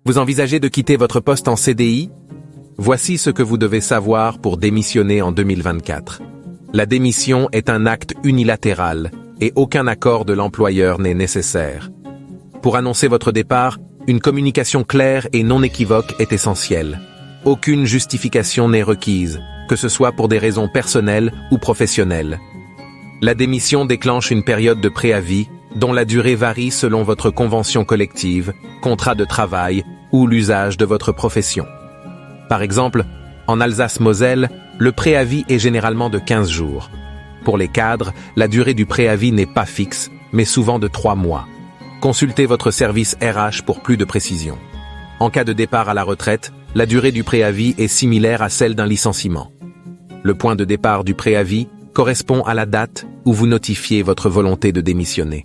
Vous envisagez de quitter votre poste en CDI? Voici ce que vous devez savoir pour démissionner en 2024. La démission est un acte unilatéral et aucun accord de l'employeur n'est nécessaire. Pour annoncer votre départ, une communication claire et non équivoque est essentielle. Aucune justification n'est requise, que ce soit pour des raisons personnelles ou professionnelles. La démission déclenche une période de préavis dont la durée varie selon votre convention collective, contrat de travail ou l'usage de votre profession. Par exemple, en Alsace-Moselle, le préavis est généralement de 15 jours. Pour les cadres, la durée du préavis n'est pas fixe, mais souvent de 3 mois. Consultez votre service RH pour plus de précisions. En cas de départ à la retraite, la durée du préavis est similaire à celle d'un licenciement. Le point de départ du préavis correspond à la date où vous notifiez votre volonté de démissionner.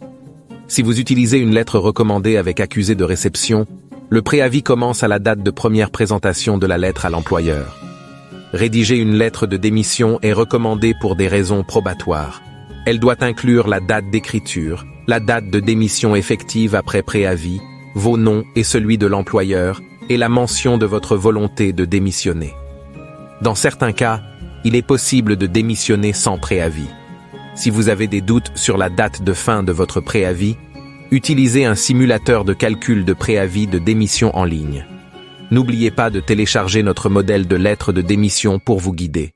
Si vous utilisez une lettre recommandée avec accusé de réception, le préavis commence à la date de première présentation de la lettre à l'employeur. Rédiger une lettre de démission est recommandée pour des raisons probatoires. Elle doit inclure la date d'écriture, la date de démission effective après préavis, vos noms et celui de l'employeur, et la mention de votre volonté de démissionner. Dans certains cas, il est possible de démissionner sans préavis. Si vous avez des doutes sur la date de fin de votre préavis, utilisez un simulateur de calcul de préavis de démission en ligne. N'oubliez pas de télécharger notre modèle de lettre de démission pour vous guider.